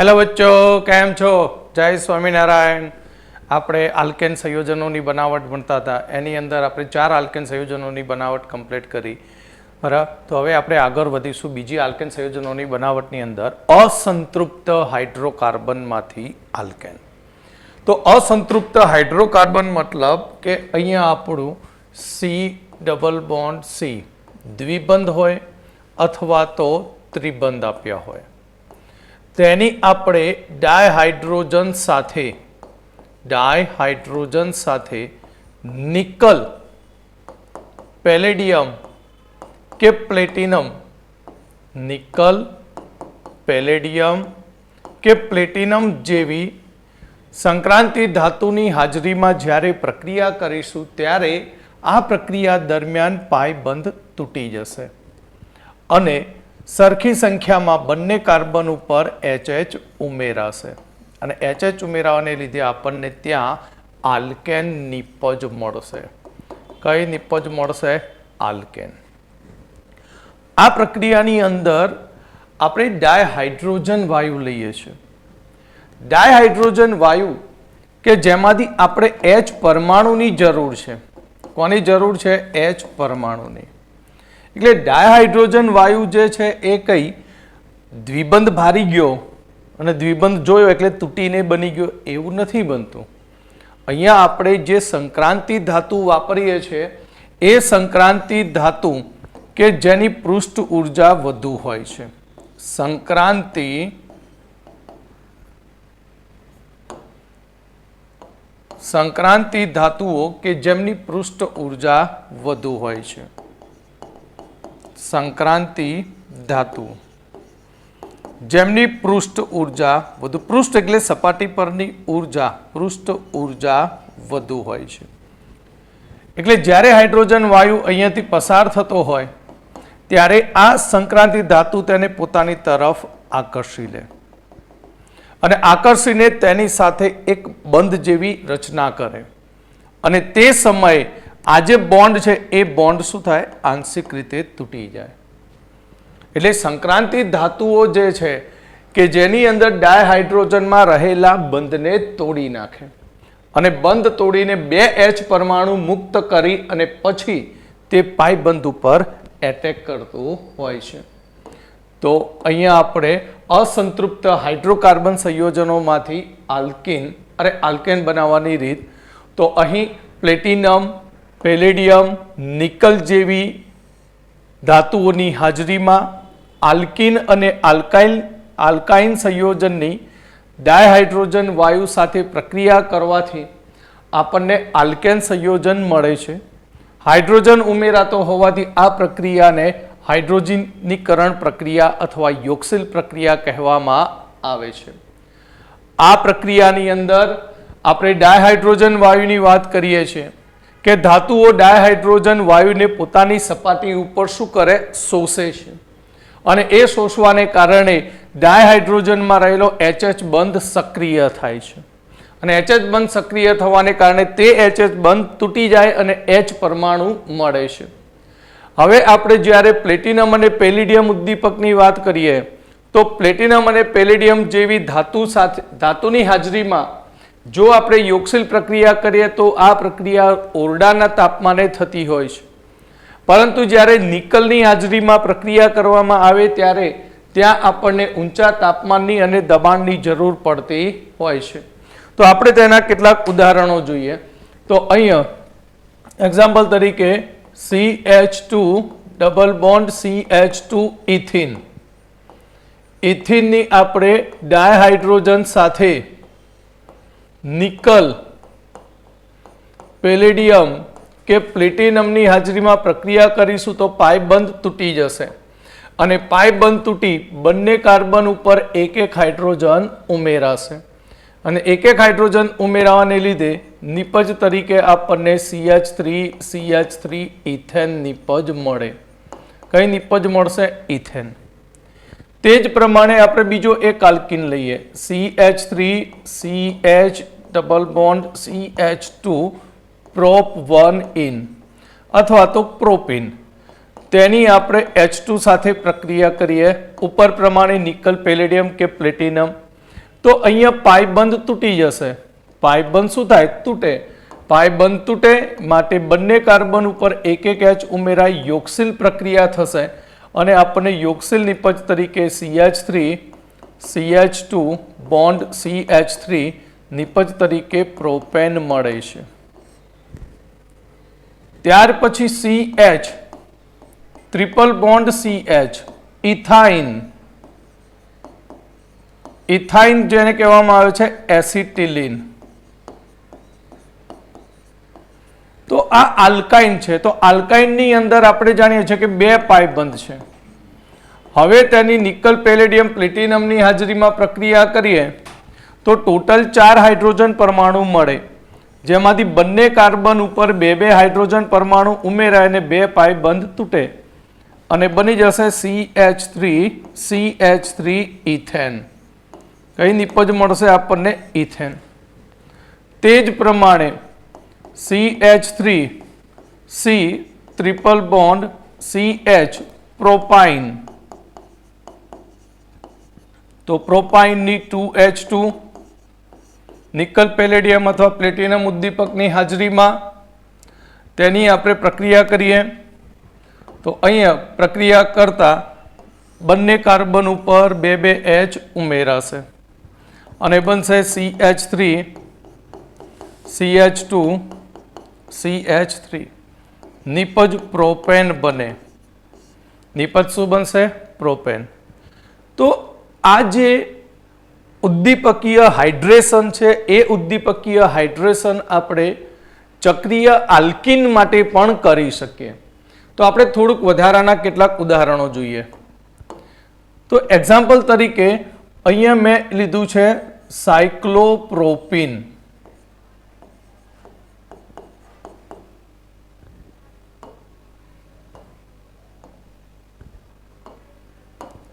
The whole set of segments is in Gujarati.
हेलो बच्चों, केम छो? जय स्वामीनारायण। આપણે આલ્કેન સંયોજનોની બનાવટ ભણતા હતા, એની અંદર આપણે 4 આલ્કેન સંયોજનોની બનાવટ કમ્પ્લીટ કરી, બરાબર। તો હવે આપણે આગળ વધીશું બીજી આલ્કેન સંયોજનોની બનાવટની અંદર અસંતૃપ્ત હાઇડ્રોકાર્બનમાંથી આલ્કેન। તો અસંતૃપ્ત હાઇડ્રોકાર્બન મતલબ કે અહીંયા આપણું સી ડબલ બોન્ડ સી દ્વિબંધ હોય અથવા તો ત્રિબંધ આપ્યા હોય, તેની આપણે ડાયહાઇડ્રોજન સાથે નિકલ, પેલેડિયમ કે પ્લેટિનમ, નિકલ, પેલેડિયમ કે પ્લેટિનમ જેવી સંક્રાંતિ ધાતુની હાજરીમાં જ્યારે પ્રક્રિયા કરીશું ત્યારે આ પ્રક્રિયા દરમિયાન પાયબંધ તૂટી જશે અને સરખી સંખ્યામાં બંને કાર્બન ઉપર HH ઉમેરાશે અને HH ઉમેરાવાને લીધે આપણને ત્યાં આલ્કેન નિપજ મળશે। કઈ નિપજ મળશે? આલ્કેન। આ પ્રક્રિયાની અંદર આપણે ડાયહાઇડ્રોજન વાયુ લઈએ છીએ। ડાયહાઇડ્રોજન વાયુ કે જેમાંથી આપણે H પરમાણુની જરૂર છે। કોની જરૂર છે? H પરમાણુની। એટલે ડાયહાઇડ્રોજન વાયુ જે છે એ કઈ દ્વિબંધ ભારી ગયો અને દ્વિબંધ જોયો એટલે તૂટીને બની ગયો એવું નથી બનતું। અહીંયા આપણે જે સંક્રાંતિ ધાતુ વાપરીએ છીએ એ સંક્રાંતિ ધાતુ કે જેની પૃષ્ઠ ઉર્જા વધુ હોય છે। સંક્રાંતિ ધાતુઓ કે જેમની પૃષ્ઠ ઉર્જા વધુ હોય છે। સંક્રાંતિ ધાતુ જેમની પૃષ્ઠ ઉર્જા વધુ, પૃષ્ઠ એટલે સપાટી પરની ઉર્જા, પૃષ્ઠ ઉર્જા વધુ હોય છે। એટલે જ્યારે હાઇડ્રોજન વાયુ અહીંયાથી પસાર થતો હોય ત્યારે આ સંક્રાંતિ ધાતુ તેને પોતાની તરફ આકર્ષી લે અને આકર્ષીને તેની સાથે એક બંધ જેવી રચના કરે અને તે સમયે આ જે બોન્ડ છે એ બોન્ડ શું થાય? આંશિક રીતે તૂટી જાય। એટલે સંક્રાંતિ ધાતુઓ જે છે કે જેની અંદર ડાયહાઇડ્રોજનમાં રહેલા બંધને તોડી નાખે અને બંધ તોડીને 2H પરમાણુ મુક્ત કરી અને પછી તે પાયબંધ ઉપર એટેક કરતું હોય છે। તો અહીંયા આપણે અસંતૃપ્ત હાઇડ્રોકાર્બન સંયોજનોમાંથી આલ્કેન બનાવવાની રીત, તો અહીં પ્લેટિનમ, પેલેડિયમ, નિકલ જેવી ધાતુઓની હાજરીમાં આલ્કીન અને આલ્કાઇન સંયોજનની ડાયહાઇડ્રોજન વાયુ સાથે પ્રક્રિયા કરવાથી આપણને આલ્કેન સંયોજન મળે છે। હાઇડ્રોજન ઉમેરાતો હોવાથી આ પ્રક્રિયાને હાઇડ્રોજનીકરણ પ્રક્રિયા અથવા યોક્સિલ પ્રક્રિયા કહેવામાં આવે છે। આ પ્રક્રિયાની અંદર આપણે ડાયહાઇડ્રોજન વાયુની વાત કરીએ છીએ કે ધાતુઓ ડાયહાઇડ્રોજન વાયુને પોતાની સપાટી ઉપર શું કરે? શોષે છે અને એ શોષવાને કારણે ડાયહાઇડ્રોજનમાં રહેલો HH બંધ સક્રિય થાય છે અને HH બંધ સક્રિય થવાને કારણે તે HH બંધ તૂટી જાય અને H પરમાણુ મળે છે। હવે આપણે જ્યારે પ્લેટિનમ અને પેલેડિયમ ઉદ્દીપકની વાત કરીએ તો પ્લેટિનમ અને પેલેડિયમ જેવી ધાતુની હાજરીમાં જો આપણે યોક્સિલ પ્રક્રિયા કરીએ તો આ પ્રક્રિયા ઓરડાના તાપમાને થતી હોય છે, પરંતુ જ્યારે નિકલની હાજરીમાં પ્રક્રિયા કરવામાં આવે ત્યારે ત્યાં આપણને ઊંચા તાપમાનની અને દબાણની જરૂર પડતી હોય છે। તો આપણે તેના કેટલાક ઉદાહરણો જોઈએ। તો અહીંયા એક્ઝામ્પલ તરીકે CH2 double bond CH2 ethene, ઇથિનની આપણે ડાયહાઇડ્રોજન સાથે નિકલ, પેલેડિયમ કે પ્લેટિનમની હાજરીમાં પ્રક્રિયા કરીશું તો પાયબંધ તૂટી જશે અને પાયબંધ તૂટી બંને કાર્બન ઉપર એક હાઇડ્રોજન ઉમેરાશે અને એક હાઇડ્રોજન ઉમેરાવાને લીધે નિપજ તરીકે આપણને CH3 ઇથેન નિપજ મળે। કઈ નિપજ મળશે? ઇથેન। તે જ પ્રમાણે આપણે બીજો એક આલ્કીન લઈએ, CH3 CH double bond CH2 prop 1 in અથવા તો પ્રોપિન, તેની આપણે H2 સાથે પ્રક્રિયા કરીએ ઉપર પ્રમાણે નિકલ, પેલેડિયમ કે પ્લેટિનમ तो अहींया पाइबंध तूटी जशे। पाइबंध शुं थाय? तूटे। पाइबंध तूटे माटे बंने कार्बन उपर एक एक एच उमेराय, योगशील प्रक्रिया थशे અને આપણને યોગશીલ નિપજ તરીકે CH3 CH2 બોન્ડ CH3 નિપજ તરીકે પ્રોપેન મળે છે। ત્યાર પછી CH triple bond CH ethyne, ethyne જેને કહેવામાં આવે છે એસિટિલિન। તો આ આલ્કાઇન છે। તો આલ્કાઇનની અંદર આપણે જાણીએ છીએ કે બે પાઇબંધ છે। હવે તેની નિકલ પેલેડિયમ પ્લેટિનમની હાજરીમાં પ્રક્રિયા કરીએ તો ટોટલ 4 હાઇડ્રોજન પરમાણુ મળે, જેમાંથી બંને કાર્બન ઉપર બે બે હાઇડ્રોજન પરમાણુ ઉમેરાય અને બે પાઇબંધ તૂટે અને બની જશે CH3 ઇથેન। કઈ નિપજ મળશે આપણને? ઇથેન। તે જ પ્રમાણે CH3 C triple bond CH propyne, તો પ્રોપાઇનની 2H2 નિકલ પેલેડિયમ અથવા પ્લેટિનમ ઉદ્દીપકની હાજરીમાં તેની આપણે પ્રક્રિયા કરીએ તો અહીંયા પ્રક્રિયા કરતા બંને કાર્બન ઉપર બે બે H ઉમેરાશે અને બનશે CH3 CH2 CH3 નિપજ પ્રોપેન બને। નિપજ શું બનશે? પ્રોપેન। તો આ જે ઉદ્દીપકીય હાઇડ્રેશન છે એ ઉદ્દીપકીય હાઇડ્રેશન આપણે ચક્રીય આલ્કીન માટે પણ કરી શકીએ। તો આપણે થોડુંક વધારાના કેટલાક ઉદાહરણો જોઈએ। તો એક્ઝામ્પલ તરીકે અહીંયા મેં લીધું છે સાયક્લોપ્રોપીન।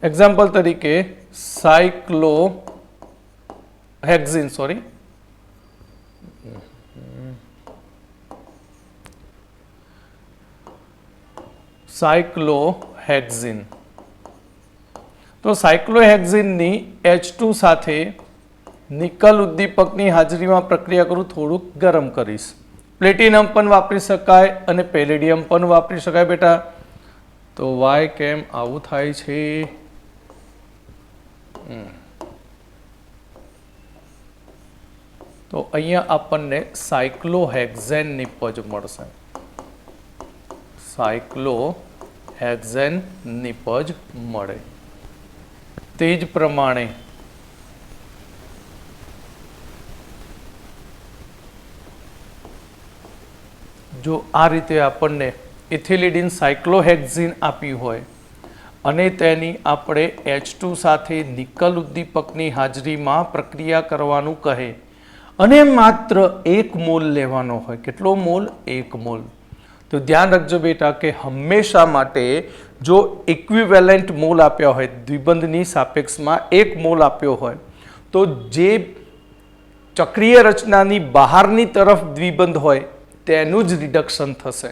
एग्जाम्पल तरीके साइक्लोहेक्सिन साइक्लोहेक्सिन। तो साइक्लोहेक्सिन नी H2 साथे निकल उद्दीपकनी हाजरीमां प्रक्रिया करूं, थोड़ुंक गरम करीश। प्लेटिनम पण वापरी शकाय अने पेलेडियम पण वापरी शकाय बेटा। तो वाय केम आवुं थाय छे? तो अहींया आपणने साइक्लोहेक्सेन निपज मळशे। साइक्लोहेक्सेन निपज मळे। ते ज प्रमाणे जो आ रीते आपणने इथिलिडीन साइक्लोहेक्सिन आप्યું હોય અને તેની આપણે H2 સાથે નિકલ ઉદ્દીપકની હાજરીમાં પ્રક્રિયા કરવાનું કહે અને માત્ર 1 મોલ લેવાનો હોય। કેટલો મોલ? 1 મોલ। તો ધ્યાન રાખજો બેટા કે હંમેશા માટે જો ઇક્વિવેલન્ટ મોલ આપ્યા હોય, દ્વિબંધની સાપેક્ષમાં 1 મોલ આપ્યો હોય, તો જે ચક્રીય રચનાની બહારની તરફ દ્વિબંધ હોય તેનું જ રિડક્શન થશે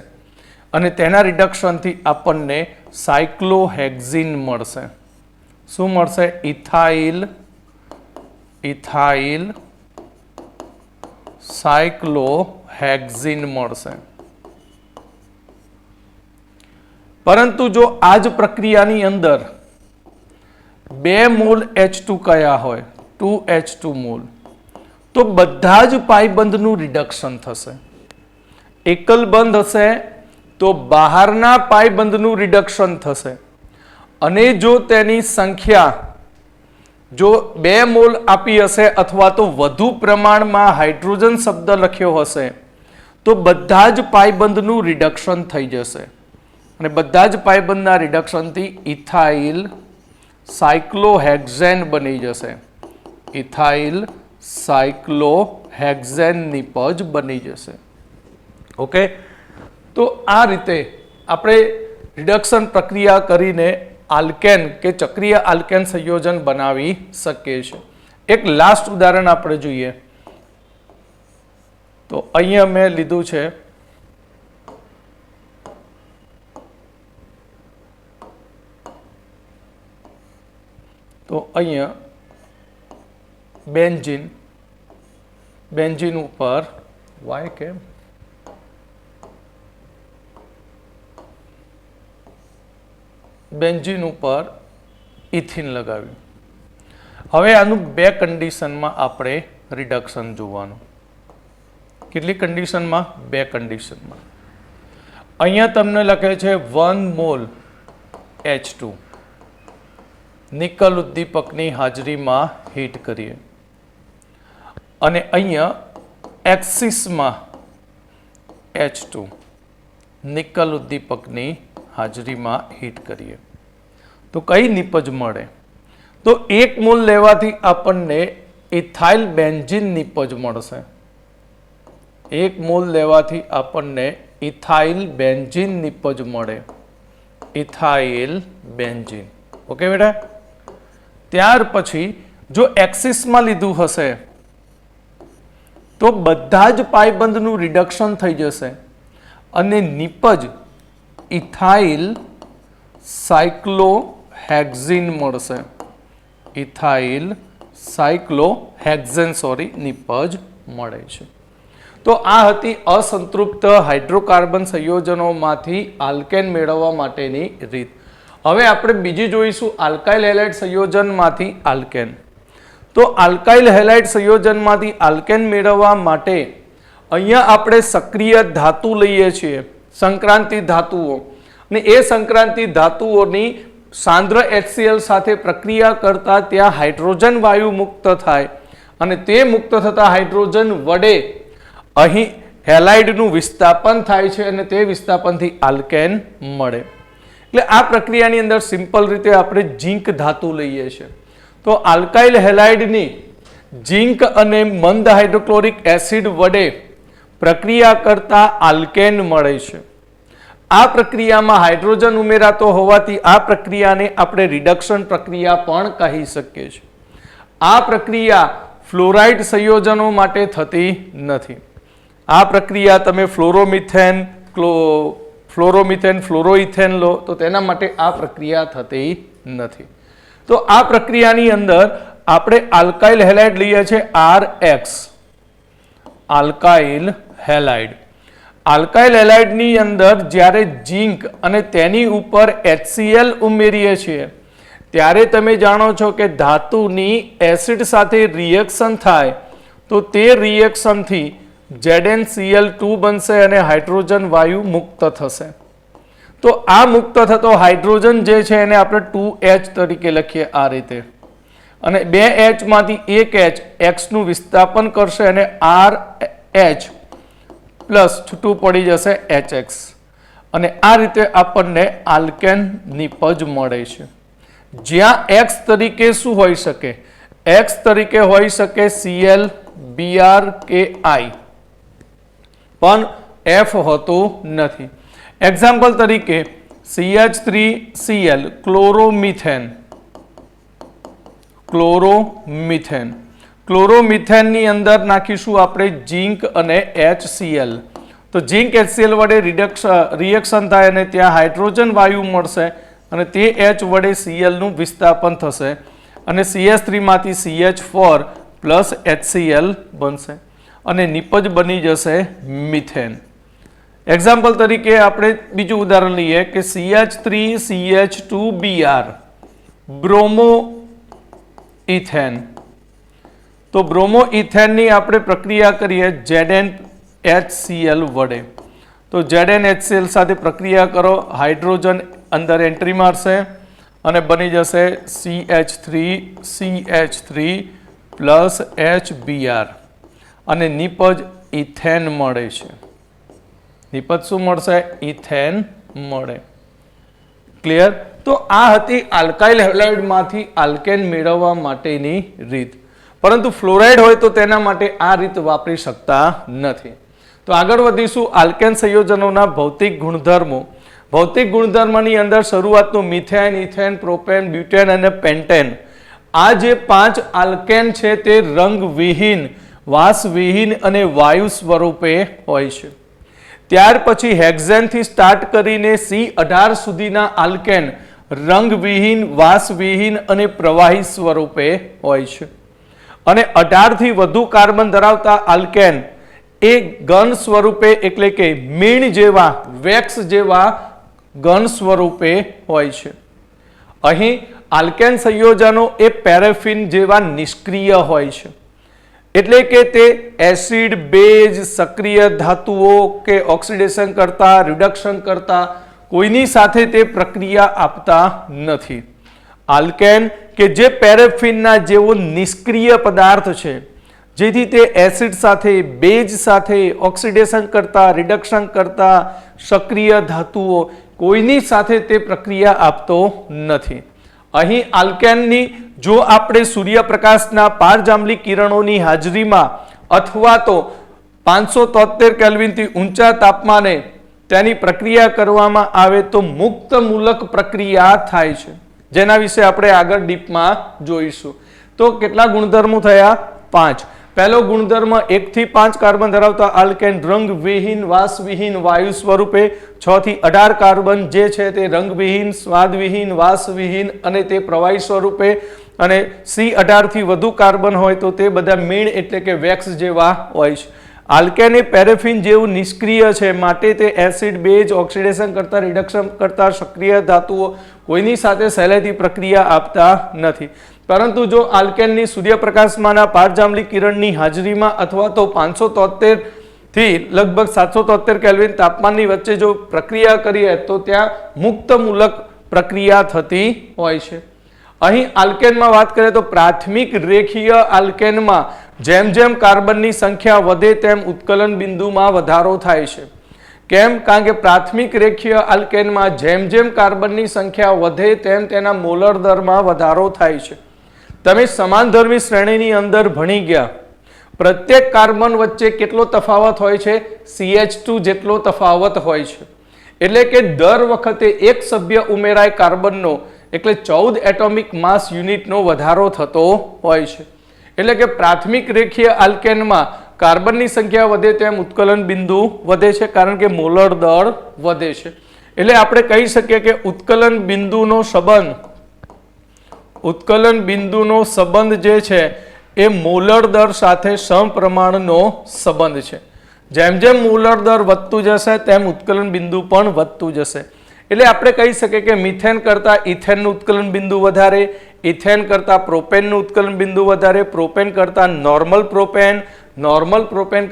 અને તેના રિડક્શનથી આપણને સાયક્લોહેક્સિન મળશે। શું મળશે? ઇથાઇલ સાયક્લોહેક્સિન મળશે। પરંતુ જો આ જ પ્રક્રિયાની અંદર 2 મોલ H2 કયા હોય? 2H2 મોલ, તો બધા જ પાઇબંધનું રિડક્શન થશે। એકલ બંધ હશે તો બહારના પાઇબંધનું રિડક્શન થશે અને જો તેની સંખ્યા જો 2 મોલ આપી હશે અથવા તો વધુ પ્રમાણમાં હાઇડ્રોજન શબ્દ લખ્યો હશે તો બધા જ પાઇબંધનું રિડક્શન થઈ જશે અને બધા જ પાઇબંધના રિડક્શનથી ઇથાઇલ સાયક્લોહેક્સેન બની જશે। ઇથાઇલ સાયક્લોહેક્સેન નિપજ બની જશે। ઓકે, તો આ રીતે આપણે રિડક્શન પ્રક્રિયા કરીને આલ્કેન કે ચક્રીય આલ્કેન સંયોજન બનાવી શકીએ છીએ। એક લાસ્ટ ઉદાહરણ આપણે જોઈએ તો અહીંયા મેં લીધું છે તો અહીંયા બેન્ઝીન, બેન્ઝીન ઉપર વાય કેમ બેન્ઝીન ઉપર ઇથિન લગાવ્યું. હવે આનું બે કન્ડિશનમાં આપણે રિડક્શન જોવાનું. કેટલી કન્ડિશનમાં? બે કન્ડિશનમાં. અહીંયા તમને લખે છે 1 મોલ H2 નિકલ ઉદ્દીપકની હાજરીમાં હીટ કરીએ, અને અહીંયા એક્સિસમાં H2 નિકલ ઉદ્દીપકની હાજરીમાં હીટ કરીએ તો કઈ નિપજ મળે? તો 1 મોલ લેવાથી આપણને ઇથાઇલ બેન્ઝીન નિપજ મળશે. 1 મોલ લેવાથી આપણને ઇથાઇલ બેન્ઝીન નિપજ મળે. Ethyl benzene. ઓકે બેટા. ત્યાર પછી જો એક્સિસમાં લીધું હશે તો બધા જ પાયબંધનું રિડક્શન થઈ જશે અને નિપજ ઇથાઇલ સાયક્લોહેક્ઝીન મળશે. ઇથાઇલ સાયક્લોહેક્ઝેન નિપજ મળે છે. તો આ હતી અસંતૃપ્ત હાઇડ્રોકાર્બન સંયોજનોમાંથી આલ્કેન મેળવવા માટેની રીત. હવે આપણે બીજી જોઈશું આલ્કાઇલ હેલાઇડ સંયોજનમાંથી આલ્કેન. તો આલ્કાઇલ હેલાઇડ સંયોજનમાંથી આલ્કેન મેળવવા માટે અહીંયા આપણે સક્રિય ધાતુ લઈએ છીએ, સંક્રાંતિ ધાતુઓ, અને એ સંક્રાંતિ ધાતુઓની સાંદ્ર HCl સાથે પ્રક્રિયા કરતા ત્યાં હાઇડ્રોજન વાયુ મુક્ત થાય અને તે મુક્ત થતા હાઇડ્રોજન વડે અહીં હેલાઇડનું વિસ્થાપન થાય છે અને તે વિસ્થાપનથી આલ્કેન મળે. એટલે આ પ્રક્રિયાની અંદર સિમ્પલ રીતે આપણે ઝીંક ધાતુ લઈએ છીએ. તો આલ્કાઇલ હેલાઇડની ઝીંક અને મંદ હાઇડ્રોક્લોરિક એસિડ વડે પ્રક્રિયા કરતા આલ્કેન મળે છે. આ પ્રક્રિયામાં હાઇડ્રોજન ઉમેરાતો હોવાથી આ પ્રક્રિયાને આપણે રિડક્શન પ્રક્રિયા પણ કહી શકીએ છીએ. આ પ્રક્રિયા ફ્લોરાઇડ સંયોજનો માટે થતી નથી. આ પ્રક્રિયા તમે ફ્લોરોમિથેન, ફ્લોરોઇથેન લો તો તેના માટે આ પ્રક્રિયા થતી નથી. તો આ પ્રક્રિયાની અંદર આપણે આલ્કાઇલ હેલાઇડ લઈએ છીએ RX, આલ્કાઇલ હેલાઇડ. આલ્કાઇલ હેલાઇડની અંદર જ્યારે ઝીંક અને તેની ઉપર HCl ઉમેરીએ છીએ ત્યારે તમે જાણો છો કે ધાતુની એસિડ સાથે રિએક્શન થાય તો તે રિએક્શનથી ZnCl2 બનશે અને હાઇડ્રોજન વાયુ મુક્ત થશે. તો આ મુક્ત થતો હાઇડ્રોજન જે છે એને આપણે 2H તરીકે લખીએ આ રીતે, અને 2H માંથી 1H X નું વિસ્થાપન કરશે અને RH પ્લસ છૂટું પડી જશે HX, અને આ રીતે આપણને આલ્કેન નિપજ મળે છે. જ્યાં X તરીકે શું હોઈ શકે? X તરીકે હોઈ શકે Cl, Br કે I, પણ F હોતું નથી. એક્ઝામ્પલ તરીકે CH3Cl ક્લોરોમિથેન, ક્લોરોમિથેનની અંદર નાખીશું આપણે ઝીંક અને HCl. તો ઝીંક HCl વડે રિએક્શન થાય અને ત્યાં હાઇડ્રોજન વાયુ મળશે અને તે H વડે Cl નું વિસ્થાપન થશે અને CH3 માંથી CH4 પ્લસ HCl બનશે અને નિપજ બની જશે મિથેન. એક્ઝામ્પલ તરીકે આપણે બીજું ઉદાહરણ લઈએ કે CH3CH2Br બ્રોમો ઇથેન. તો બ્રોમો ઇથેનની આપણે પ્રક્રિયા કરીએ ZnHCl વડે. તો ZnHCl સાથે પ્રક્રિયા કરો, હાઇડ્રોજન અંદર એન્ટ્રી મારશે અને બની જશે CH3CH3 પ્લસ HBr અને નિપજ ઇથેન મળે છે. નિપજ શું મળશે? ઇથેન મળે. ક્લિયર? તો આ હતી આલ્કાઇલ હેલાઇડમાંથી આલ્કેન મેળવવા માટેની રીત. પરંતુ ફ્લોરાઇડ હોય તો તેના માટે આ રીત વાપરી શકતા નથી. તો આગળ વધીશું આલ્કેન સંયોજનોના ભૌતિક ગુણધર્મો. ભૌતિક ગુણધર્મની અંદર શરૂઆતનું મિથેન, ઇથેન, પ્રોપેન, બ્યુટેન અને પેન્ટેન. આ જે 5 આલ્કેન છે તે રંગવિહીન, વાસવિહીન અને વાયુ સ્વરૂપે હોય છે. ત્યાર પછી હેક્ઝેનથી સ્ટાર્ટ કરીને C18 સુધીના આલ્કેન રંગવિહીન, વાસવિહીન અને પ્રવાહી સ્વરૂપે હોય છે. અને 18 થી વધુ કાર્બન ધરાવતા આલ્કેન એ ઘન સ્વરૂપે એટલે કે મીણ જેવા વેક્સ જેવા ઘન સ્વરૂપે હોય છે. અહીં આલ્કેન સંયોજનો એ પેરેફિન જેવા નિષ્ક્રિય હોય છે, એટલે કે તે એસિડ, બેઝ, સક્રિય ધાતુઓ કે ઓક્સિડેશન કરતા, રિડક્શન કરતા કોઈની સાથે તે પ્રક્રિયા આપતા નથી. આલ્કેન કે જે પેરેફિનના જેવો નિષ્ક્રિય પદાર્થ છે, જેથી તે એસિડ સાથે, બેઝ સાથે ઓક્સિડેશન કરતા, રિડક્શન કરતા સક્રિય ધાતુઓ કોઈની સાથે તે પ્રક્રિયા આપતો નથી. અહીં આલ્કેનની જો આપણે સૂર્યપ્રકાશના પારજાંબલી કિરણોની હાજરીમાં અથવા તો 573 કેલ્વિનથી ઊંચા તાપમાને તેની પ્રક્રિયા કરવામાં આવે તો મુક્ત મૂલક પ્રક્રિયા થાય છે, જેના વિશે આપણે આગળ ડીપમાં જોઈશું. તો કેટલા ગુણધર્મો થયા? 5. પહેલો ગુણધર્મ 1 થી 5 કાર્બન ધરાવતા આલ્કેન રંગવિહીન, વાસવિહીન વાયુ સ્વરૂપે, 6 થી 18 કાર્બન જે છે તે રંગવિહીન, સ્વાદવિહીન, વાસવિહીન અને તે પ્રવાહી સ્વરૂપે, અને C18 થી વધુ કાર્બન હોય તો તે બધા મીણ એટલે કે વેક્સ જેવા હોય છે. આલ્કેન એ પેરેફિન જેવું નિષ્ક્રિય છે, માટે તે એસિડ, બેઝ, ઓક્સિડેશન કરતા, રિડક્શન કરતા સક્રિય ધાતુઓ કોઈની સાથે સહેલાઈથી પ્રક્રિયા આપતા નથી. પરંતુ જો આલ્કેનની સૂર્યપ્રકાશમાંના પારજાંબલી કિરણની હાજરીમાં અથવા તો 573 થી લગભગ 773 કેલ્વિન તાપમાનની વચ્ચે જો પ્રક્રિયા કરીએ તો ત્યાં મુક્ત મૂલક પ્રક્રિયા થતી હોય છે. અહીં આલ્કેનમાં વાત કરીએ તો પ્રાથમિક રેખીય આલ્કેનમાં જેમ જેમ કાર્બનની સંખ્યા વધે તેમ ઉત્કલન બિંદુમાં વધારો થાય છે. કેમ? કારણ કે પ્રાથમિક રેખીય આલ્કેનમાં જેમ જેમ કાર્બનની સંખ્યા વધે તેમ તેના મોલર દરમાં વધારો થાય છે. તમે સમાનધર્મી શ્રેણીની અંદર ભણી ગયા, પ્રત્યેક કાર્બન વચ્ચે કેટલો તફાવત હોય છે? CH2 જેટલો તફાવત હોય છે. એટલે કે દર વખતે એક સભ્ય ઉમેરાય કાર્બનનો એટલે 14 એટોમિક માસ યુનિટનો વધારો થતો હોય છે. એટલે કે પ્રાથમિક રેખીય આલ્કેનમાં કાર્બનની સંખ્યા વધે તેમ ઉત્કલન બિંદુ વધે છે, કારણ કે મોલર દળ વધે છે. એટલે આપણે કહી શકીએ કે ઉત્કલન બિંદુનો સંબંધ જે છે એ મોલર દર સાથે સમપ્રમાણનો સંબંધ છે. જેમ જેમ મોલર દર વધતું જશે તેમ ઉત્કલન બિંદુ પણ વધતું જશે. એટલે આપણે કહી શકીએ કે મિથેન કરતાં ઇથેનનું ઉત્કલન બિંદુ વધારે, ઇથેન કરતાં પ્રોપેનનું ઉત્કલન બિંદુ વધારે, પ્રોપેન કરતાં નોર્મલ પ્રોપેન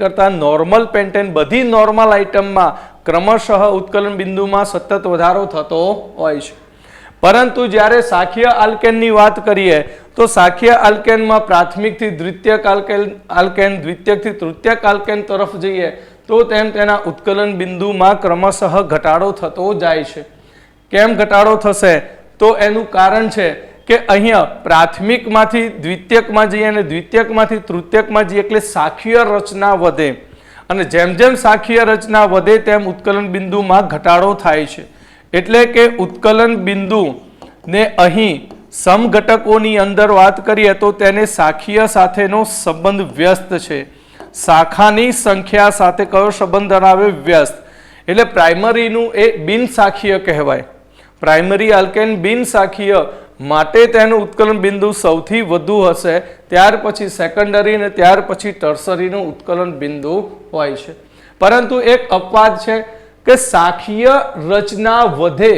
કરતાં નોર્મલ પેન્ટેન, બધી નોર્મલ આઇટમમાં ક્રમશઃ ઉત્કલન બિંદુમાં સતત વધારો થતો હોય છે. પરંતુ જ્યારે શાખીય આલ્કેનની વાત કરીએ તો શાખીય આલ્કેનમાં પ્રાથમિકથી દ્વિતીયક આલ્કેન, દ્વિતીયકથી તૃતીયક આલ્કેન તરફ જઈએ તો તેમ તેના ઉત્કલન બિંદુમાં ક્રમશઃ ઘટાડો થતો જાય છે. કેમ ઘટાડો થશે? તો એનું કારણ છે કે અહીંયા પ્રાથમિકમાંથી દ્વિતીયકમાં જઈએ અને દ્વિતીયકમાંથી તૃતીયકમાં જઈએ એટલે શાખીય રચના વધે, અને જેમ જેમ શાખીય રચના વધે તેમ ઉત્કલન બિંદુમાં ઘટાડો થાય છે. એટલે કે ઉત્કલન બિંદુ ને અહીં સમઘટકોની અંદર વાત કરીએ તો તેને શાખીય સાથેનો સંબંધ વ્યસ્ત છે. શાખાની સંખ્યા સાથે કયો સંબંધ ધરાવે? વ્યસ્ત. એટલે પ્રાઇમરીનું એ બિનશાખીય કહેવાય. પ્રાઇમરી આલ્કેન બિનશાખીય, માટે તેનું ઉત્કલન બિંદુ સૌથી વધુ હશે. ત્યાર પછી સેકન્ડરી અને ત્યાર પછી ટર્સરીનું ઉત્કલન બિંદુ હોય છે. પરંતુ એક અપવાદ છે કે શાખીય રચના વધે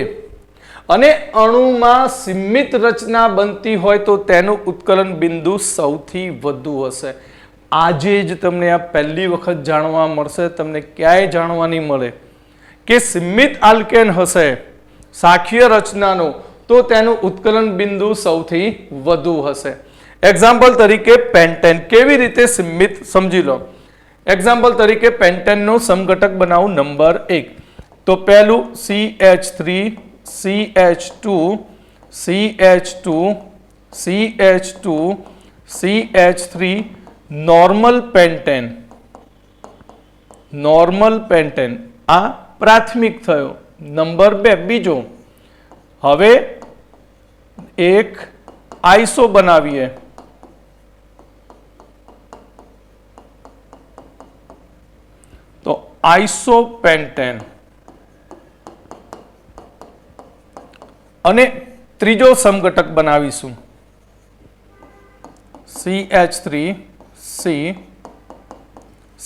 અને અણુમાં સીમિત રચના બનતી હોય તો તેનું ઉત્કલન બિંદુ સૌથી વધુ હશે. આજે જ તમને આ પહેલી વખત જાણવા મળશે, તમને ક્યાંય જાણવા નહીં મળે કે સીમિત આલ્કેન હશે શાખીય રચનાનો તો તેનું ઉત્કલન બિંદુ સૌથી વધુ હશે. એક્ઝામ્પલ તરીકે પેન્ટેન કેવી રીતે સીમિત સમજી લો. એક્ઝામ્પલ તરીકે પેન્ટેનનો સમઘટક બનાવું. નંબર 1 તો પહેલું CH3 CH2 CH2 CH2 CH3 normal pentane આ પ્રાથમિક થયો. નંબર 2 બીજો, હવે એક આઈસો બનાવીએ. તો આઈસોપેન્ટેન. અને ત્રીજો સમઘટક બનાવીશું CH3 C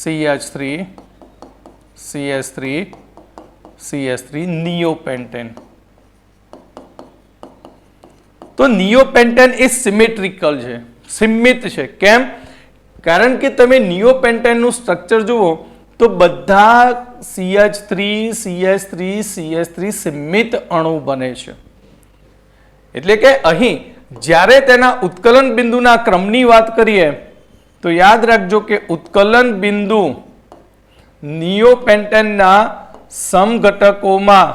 CH3 CH3 CH3 નિયોપેન્ટેન. તો નિયોપેન્ટેન એ સિમેટ્રિકલ છે, સિમિત છે. કેમ? કારણ કે તમે નિયોપેન્ટેનનું સ્ટ્રક્ચર જુઓ તો બધા CH3 CH3 CH3 સિમિત અણુ બને છે. એટલે કે અહીં જ્યારે તેના ઉત્કલન બિંદુના ક્રમની વાત કરીએ તો યાદ રાખજો કે ઉત્કલન બિંદુ નિયોપેન્ટેનના સમઘટકોમાં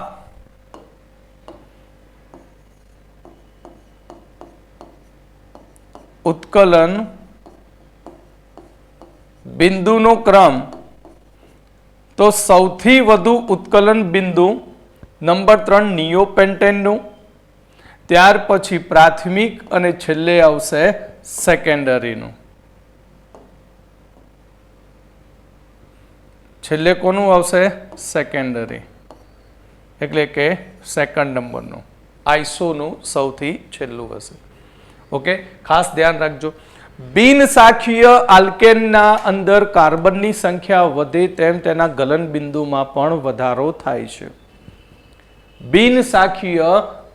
ઉત્કલન બિંદુનો ક્રમ તો સૌથી વધુ ઉત્કલન બિંદુ નંબર 3 નિયોપેન્ટેનનું, ત્યાર પછી પ્રાથમિક અને છેલ્લે આવશે સેકન્ડરીનું. છેલ્લે કોનું આવશે? સેકન્ડરી, એટલે કે સેકન્ડ નંબરનું, આઈસોનું સૌથી છેલ્લું હશે. ઓકે, ખાસ ધ્યાન રાખજો. બિનશાખીય આલ્કેનના અંદર કાર્બનની સંખ્યા વધે તેમ તેના ગલન બિંદુમાં પણ વધારો થાય છે. બિનશાખીય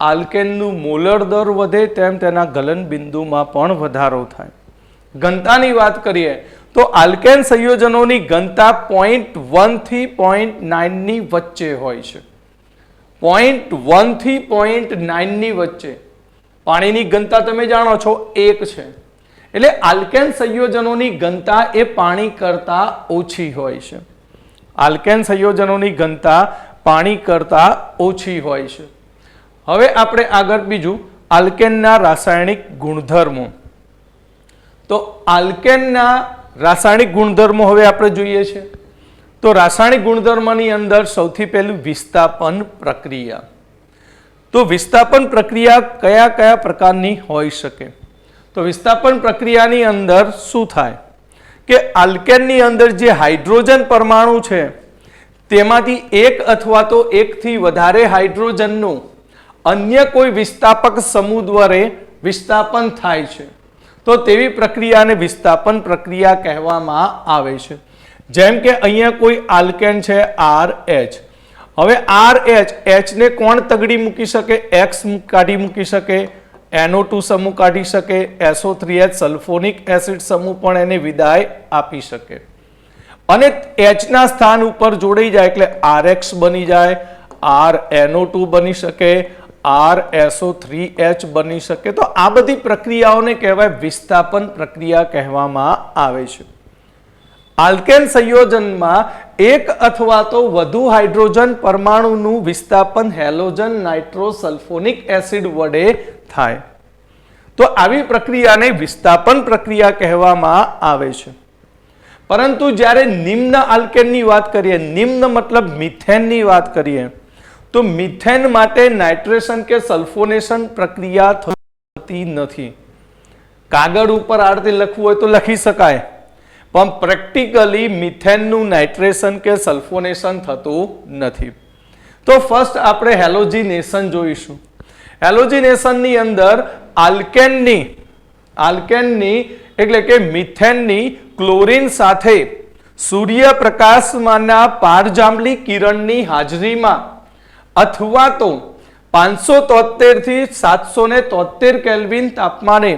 આલ્કેનનું મોલર દર વધે તેમ તેના ગલન બિંદુમાં પણ વધારો થાય. ઘનતાની વાત કરીએ તો આલ્કેન સંયોજનોની ઘનતા 0.1 થી 0.9 ની વચ્ચે હોય છે. 0.1 થી 0.9 ની વચ્ચે. પાણીની ઘનતા તમે જાણો છો 1 છે, એટલે આલ્કેન સંયોજનોની ઘનતા એ પાણી કરતા ઓછી હોય છે. આલ્કેન સંયોજનોની ઘનતા પાણી કરતા ઓછી હોય છે. હવે આપણે આગળ બીજું આલ્કેનના રાસાયણિક ગુણધર્મો. તો આલ્કેનના રાસાયણિક ગુણધર્મો હવે આપણે જોઈએ છે. તો રાસાયણિક ગુણધર્મની અંદર સૌથી પહેલું વિસ્થાપન પ્રક્રિયા. તો વિસ્થાપન પ્રક્રિયા કયા કયા પ્રકારની હોઈ શકે? તો વિસ્થાપન પ્રક્રિયાની અંદર શું થાય કે આલ્કેનની અંદર જે હાઇડ્રોજન પરમાણુ છે તેમાંથી એક અથવા તો એકથી વધારે હાઇડ્રોજનનું અન્ય કોઈ વિસ્થાપક સમૂહ દ્વારા વિસ્થાપન થાય છે. તો તેવી પ્રક્રિયાને વિસ્થાપન પ્રક્રિયા કહેવામાં આવે છે. જેમ કે અહીંયા કોઈ આલ્કેન છે RH. હવે RH, H ને કોણ તગડી મૂકી શકે? X કાઢી મૂકી શકે, NO2 સમૂહ કાઢી શકે, SO3H સલ્ફોનિક એસિડ સમૂહ પણ એને વિદાય આપી શકે. અને H ના સ્થાન ઉપર જોડાઈ જાય એટલે RX બની જાય, RNO2 બની શકે, RSO3H બની શકે. તો આ બધી પ્રક્રિયાઓને કહેવાય વિસ્થાપન પ્રક્રિયા કહેવામાં આવે છે. આલ્કેન સંયોજનમાં એક અથવા તો વધુ હાઇડ્રોજન પરમાણુનું વિસ્થાપન હેલોજન નાઇટ્રોસલ્ફોનિક એસિડ વડે થાય. તો આવી પ્રક્રિયાને વિસ્થાપન પ્રક્રિયા કહેવામાં આવે છે. પરંતુ જ્યારે નિમ્ન આલ્કેનની વાત કરીએ, નિમ્ન મતલબ મિથેનની વાત કરીએ, તો મિથેન માટે નાઇટ્રેશન કે સલ્ફોનેશન પ્રક્રિયા થતી નથી. કાગળ ઉપર આ રીતે લખવું હોય તો લખી શકાય, પણ પ્રેક્ટિકલી મિથેનનું નાઇટ્રેશન કે સલ્ફોનેશન થતું નથી. તો ફર્સ્ટ આપણે હેલોજિનેશન જોઈશું. હેલોજિનેશનની અંદર આલ્કેનની એટલે કે મિથેનની ક્લોરીન સાથે સૂર્યપ્રકાશમાંના પારજાંબલી કિરણની હાજરીમાં અથવા તો 573 થી 773 કેલ્વિન તાપમાને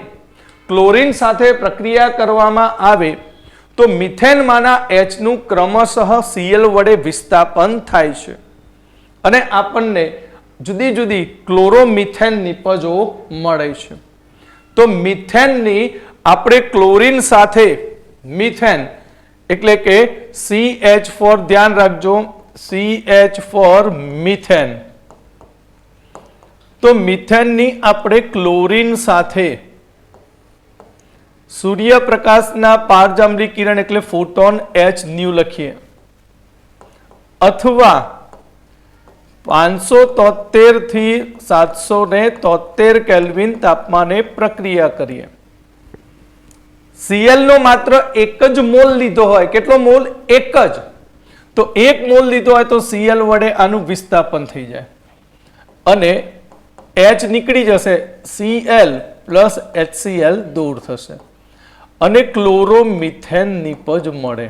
ક્લોરીન સાથે પ્રક્રિયા કરવામાં આવે તો મિથેનમાંના H નું ક્રમશઃ Cl વડે વિસ્થાપન થાય છે અને આપણને જુદી જુદી ક્લોરોમિથેન નિપજો મળે છે. તો મિથેનની આપણે ક્લોરીન સાથે મિથેન એટલે કે CH4, ધ્યાન રાખજો, CH4 મિથેન. તો મિથેનની આપણે ક્લોરીન સાથે સૂર્યપ્રકાશના પારજાંબલી કિરણ એટલે ફોટોન H લખીએ અથવા 573 થી 773 કેલ્વિન તાપમાને પ્રક્રિયા કરીએ. Cl નો માત્ર એક જ મોલ લીધો હોય. કેટલો મોલ? એક જ. તો એક મોલ લીધો હોય તો Cl વડે આનું વિસ્થાપન થઈ જાય અને H નીકળી જશે, Cl પ્લસ HCl દૂર થશે અને ક્લોરોમિથેન નિપજ મળે.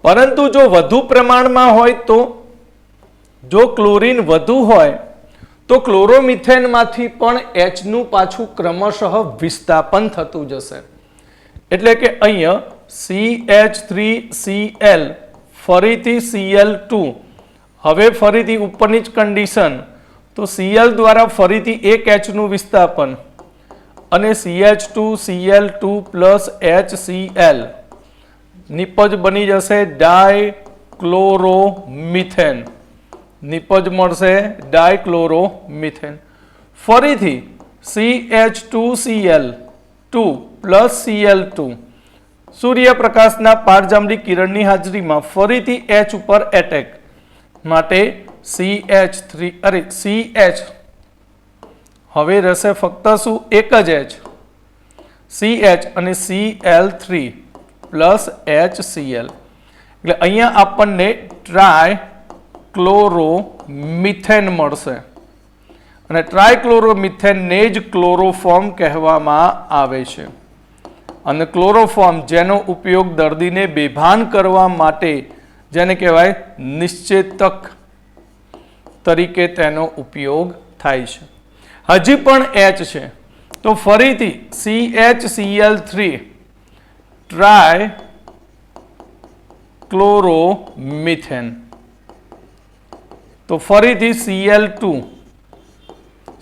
પરંતુ જો વધુ પ્રમાણમાં હોય તો, જો ક્લોરીન વધુ હોય તો ક્લોરોમિથેનમાંથી પણ H નું પાછું ક્રમશઃ વિસ્થાપન થતું જશે. એટલે કે અહીંયા CH3Cl ફરીથી Cl2, હવે ફરીથી ઉપરની જ કન્ડિશન, તો Cl દ્વારા ફરીથી એક H નું વિસ્થાપન અને CH2Cl2 પ્લસ HCl નિપજ બની જશે ડાયક્લોરોમિથેન. નિપજ મળશે ડાયક્લોરોમિથેન. ફરીથી CH2Cl2 પ્લસ Cl2 સૂર્યપ્રકાશના પારજાંબલી કિરણની હાજરીમાં ફરીથી H ઉપર એટેક માટે CH હવે રહેશે ફક્ત શું એક જ H, CH અને Cl3 પ્લસ HCl. એટલે અહીંયા આપણને ટ્રાયક્લોરોમિથેન મળશે અને ટ્રાયક્લોરોમિથેનને જ ક્લોરોફોર્મ કહેવામાં આવે છે. અને ક્લોરોફોર્મ જેનો ઉપયોગ દર્દીને બેભાન કરવા માટે, જેને કહેવાય નિશ્ચેતક તરીકે તેનો ઉપયોગ થાય છે. હજી પણ H છે તો ફરીથી CHCl3 ટ્રાયક્લોરોમિથેન, તો ફરીથી Cl2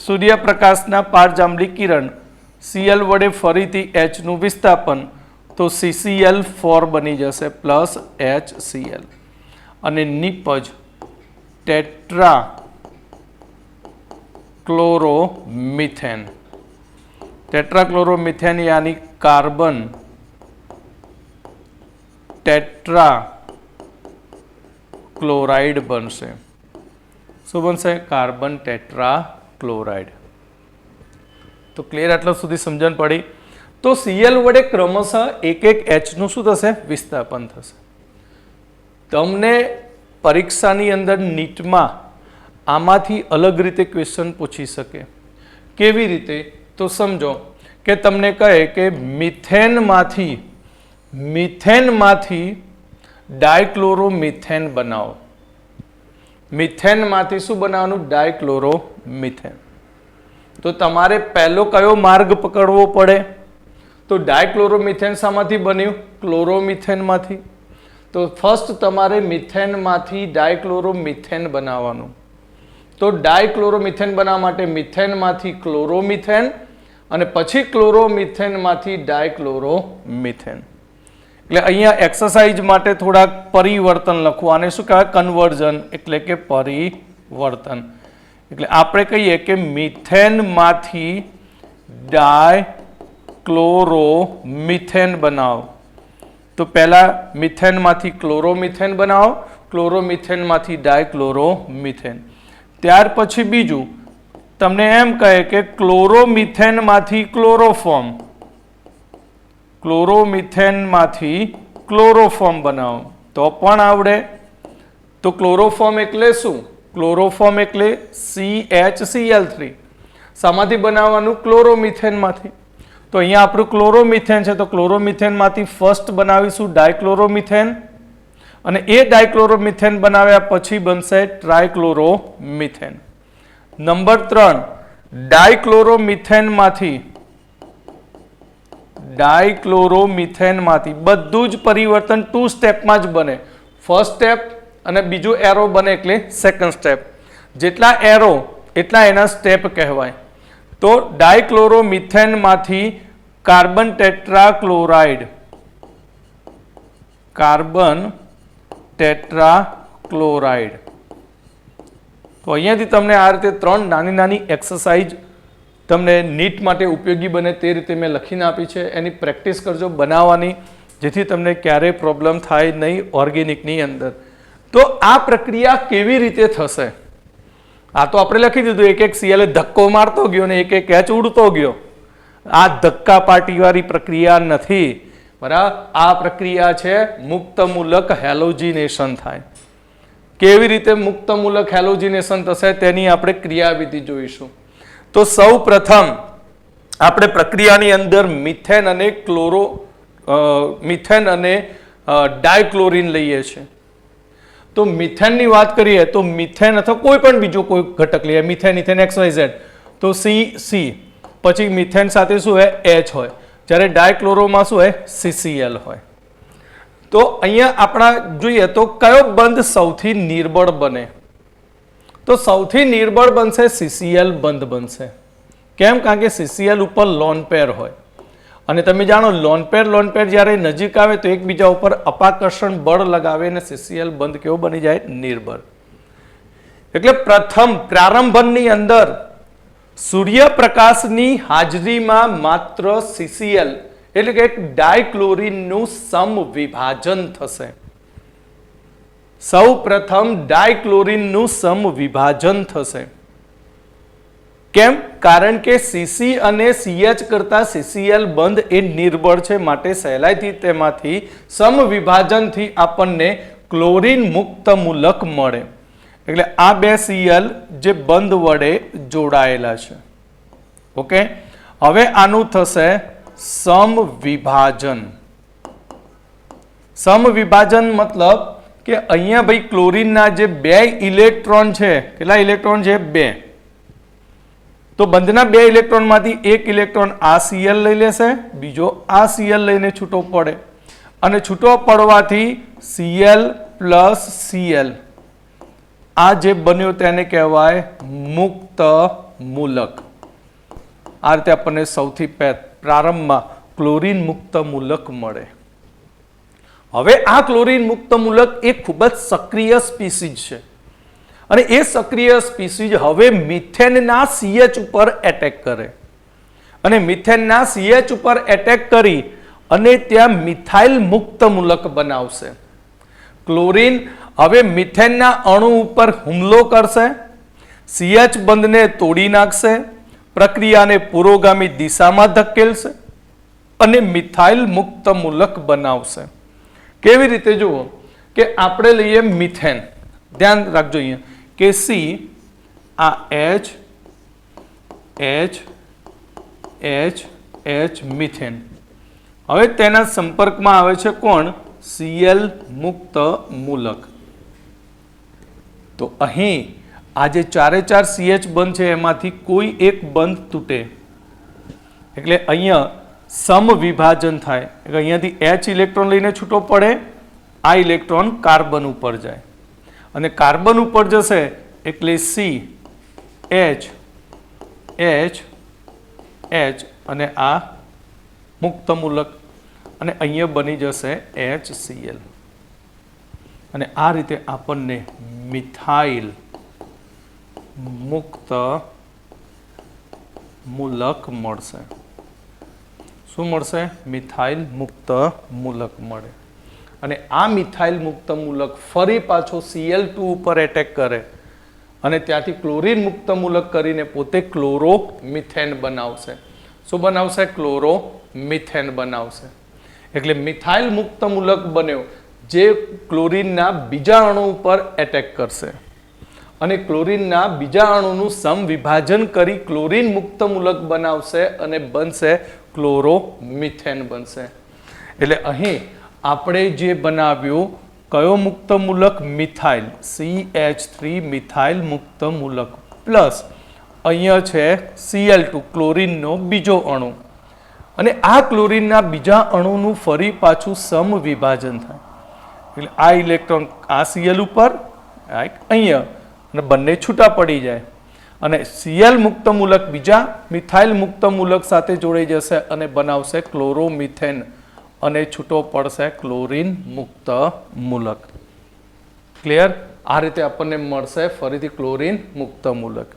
સૂર્યપ્રકાશના પારજાંબલી કિરણ Cl વડે ફરીથી H નું વિસ્થાપન, તો CCl4 બની જશે પ્લસ HCl અને નિપજ ટેટ્રાક્લોરોમિથેન. ટેટ્રાક્લોરોમિથેન यानी कार्बन टेट्राक्लोराइड बनશે. શું બનશે? Carbon tetrachloride. તો ક્લિયર આટલા સુધી સમજણ પડી. તો Cl વડે ક્રમશઃ એક એક H નું શું થશે? વિસ્થાપન થશે. તમને પરીક્ષાની અંદર નીટમાં આમાંથી અલગ રીતે ક્વેશ્ચન પૂછી શકે. કેવી રીતે? તો સમજો કે તમને કહે કે મિથેનમાંથી ડાયક્લોરોમિથેન બનાવો. મિથેનમાંથી શું બનાવવાનું? ડાયક્લોરોમિથેન. તો તમારે પહેલો કયો માર્ગ પકડવો પડે? તો ડાયક્લોરોમિથેન શામાંથી બન્યું? ક્લોરોમિથેનમાંથી. તો ફર્સ્ટ તમારે મિથેનમાંથી ડાયક્લોરોમિથેન બનાવવાનું. તો ડાયક્લોરોમિથેન બનાવવા માટે મિથેનમાંથી ક્લોરોમિથેન અને પછી ક્લોરોમિથેનમાંથી ડાયક્લોરોમિથેન. એટલે અહીંયા એક્સરસાઇઝ માટે થોડાક પરિવર્તન લખવું. આને શું કહેવાય? કન્વર્ઝન, એટલે કે પરિવર્તન. એટલે આપણે કહીએ કે મિથેનમાંથી ડાયક્લોરોમિથેન બનાવો. તો પહેલા મિથેનમાંથી ક્લોરોમિથેન બનાવો, ક્લોરોમિથેનમાંથી ડાયક્લોરોમિથેન. ત્યાર પછી બીજું તમને એમ કહે કે ક્લોરોમિથેનમાંથી ક્લોરોફોર્મ, ક્લોરોમિથેનમાંથી ક્લોરોફોર્મ બનાવો તો પણ આવડે. તો ક્લોરોફોર્મ એટલે શું? ક્લોરોફોર્મ એટલે CHCl3. શામાંથી બનાવવાનું? ક્લોરોમિથેનમાંથી. તો અહીંયા આપણું ક્લોરોમિથેન છે તો ક્લોરોમિથેનમાંથી ફર્સ્ટ બનાવીશું ડાયક્લોરોમિથેન અને એ ડાયક્લોરોમિથેન બનાવ્યા પછી બનશે ટ્રાયક્લોરોમિથેન. નંબર 3, ડાયક્લોરોમિથેનમાંથી બધું જ પરિવર્તન 2 સ્ટેપમાં જ બને. ફર્સ્ટ સ્ટેપ અને બીજું એરો બને એટલે સેકન્ડ સ્ટેપ. જેટલા એરો એટલા એના સ્ટેપ કહેવાય. તો ડાયક્લોરોમિથેનમાંથી કાર્બન ટેટ્રાક્લોરાઇડ, તો અહીંયાથી તમને આ રીતે 3 નાની નાની એક્સરસાઇઝ તમને નીટ માટે ઉપયોગી બને તે રીતે મેં લખીને આપી છે. એની પ્રેક્ટિસ કરજો બનાવવાની, જેથી તમને ક્યારેય પ્રોબ્લેમ થાય નહીં ઓર્ગેનિકની અંદર. તો આ પ્રક્રિયા કેવી રીતે થશે? આ તો આપણે લખી દીધું, એક એક Cl ધક્કો મારતો ગયો ને એક એક H ઉડતો ગયો. આ ધક્કા પાટીવાળી પ્રક્રિયા નથી, બરાબર. આ પ્રક્રિયા છે મુક્તમૂલક હેલોજિનેશન થાય. કેવી રીતે મુક્તમૂલક હેલોજિનેશન થશે તેની આપણે ક્રિયાવિધિ જોઈશું. તો સૌ પ્રથમ આપણે પ્રક્રિયાની અંદર મિથેન અને મિથેન અને ડાયક્લોરિન લઈએ છીએ. તો મિથેનની વાત કરીએ તો મિથેન અથવા કોઈ પણ બીજો કોઈ ઘટક લઈએ, મિથેન ઇથેન XYZ, તો C પછી મિથેન સાથે શું હોય H હોય, જ્યારે ડાયક્લોરોમાં શું હોય CCl હોય. તો અહીંયા આપણા જોઈએ તો કયો બંધ સૌથી નિર્બળ બને, તો સૌથી નિર્બળ બનશે CCl બંધ બનશે. કેમ? કારણ કે CCl ઉપર લોન પેર હોય અને તમે જાણો લોન પેર જ્યારે નજીક આવે તો એકબીજા ઉપર અપાકર્ષણ બળ લગાવે અને CCl બંધ કેવો બની જાય નિર્બળ. એટલે પ્રથમ પ્રારંભની અંદર સૂર્યપ્રકાશની હાજરીમાં માત્ર CCl એટલે કે ડાયક્લોરિનનું સમવિભાજન થશે. સૌ પ્રથમ ડાયક્લોરિનનું સમવિભાજન થશે. કેમ? કારણ કે CC અને CH કરતા CCl બંધ એ નિર્બળ છે, માટે સહેલાઈથી તેમાંથી સમવિભાજનથી આપણને ક્લોરીન મુક્ત મૂલક મળે. એટલે આ બે Cl જે બંધ વડે જોડાયેલા છે. ઓકે, હવે આનું થશે સમવિભાજન. સમવિભાજન મતલબ કે અહીંયા ભાઈ ક્લોરીનના જે બે ઇલેક્ટ્રોન છે, કેટલા ઇલેક્ટ્રોન છે? બે. તો બંધના બે ઇલેક્ટ્રોનમાંથી એક ઇલેક્ટ્રોન આ Cl લઈ લેશે, બીજો આ Cl લઈને છૂટો પડે અને છૂટો પડવાથી Cl પ્લસ Cl આ જે બન્યો તેને કહેવાય મુક્ત મૂલક. આ રીતે આપણને સૌથી પ્રારંભમાં ક્લોરીન મુક્ત મૂલક મળે. હવે આ ક્લોરીન મુક્ત મૂલક એ ખૂબ જ સક્રિય સ્પીસીઝ છે અને એ સક્રિય સ્પીસીઝ હવે મિથેનના CH ઉપર એટેક કરે અને મિથેનના CH ઉપર એટેક કરી અને ત્યાં મિથાઇલ મુક્ત મૂલક બનાવશે. ક્લોરીન હવે મિથેનના અણુ ઉપર હુમલો કરશે, CH બંધને તોડી નાખશે, પ્રક્રિયાને પુરોગામી દિશામાં ધકેલશે અને મિથાઇલ મુક્ત મૂલક બનાવશે. કેવી રીતે? જુઓ કે આપણે લઈએ મિથેન, ધ્યાન રાખજો અહીંયા કે C આ H મિથેન. હવે તેના સંપર્કમાં આવે છે કોણ? Cl મુક્ત મૂલક. તો અહીં આ જે ચારે ચાર CH બંધ છે એમાંથી કોઈ એક બંધ તૂટે એટલે અહીંયા સમવિભાજન થાય. અહીંયાથી H ઇલેક્ટ્રોન લઈને છૂટો પડે, આ ઇલેક્ટ્રોન કાર્બન ઉપર જાય અને કાર્બન ઉપર જશે એટલે C H અને આ મુક્ત મૂલક અને અહીંયા બની જશે HCl અને આ રીતે આપણને મિથાઇલ મુક્ત મૂલક મળશે. શું મળશે? મિથાઇલ મુક્ત મૂલક મળે અને આ મિથાઇલ મુક્ત મૂલક ફરી પાછો Cl2 ઉપર એટેક કરે અને ત્યાંથી ક્લોરીન મુક્ત મૂલક કરીને પોતે ક્લોરોમિથેન બનાવશે. શું બનાવશે? ક્લોરોમિથેન બનાવશે. એટલે મિથાઇલ મુક્ત મૂલક બન્યો જે ક્લોરીનના બીજા અણુ ઉપર એટેક કરશે અને ક્લોરીનના બીજા અણુનું સમવિભાજન કરી ક્લોરીન મુક્ત મૂલક બનાવશે અને બનશે ક્લોરોમિથેન બનશે. એટલે અહીં આપણે જે બનાવ્યું કયો મુક્ત મૂલક? મિથાઇલ CH3 મિથાઇલ મુક્ત મૂલક પ્લસ અહીંયા છે Cl2 ક્લોરીનનો બીજો અણુ અને આ ક્લોરીનના બીજા અણુનું ફરી પાછું સમવિભાજન થાય એટલે આ ઇલેક્ટ્રોન આ Cl ઉપર અહીંયા અને બંને છૂટા પડી જાય અને Cl મુક્ત મૂલક બીજા મિથાઇલ મુક્ત મૂલક સાથે જોડાઈ જશે અને બનાવશે ક્લોરોમિથેન અને છૂટો પડશે ક્લોરીન મુક્ત મૂલક. ક્લિયર? આ રીતે આપણને મળશે ફરીથી ક્લોરીન મુક્ત મૂલક.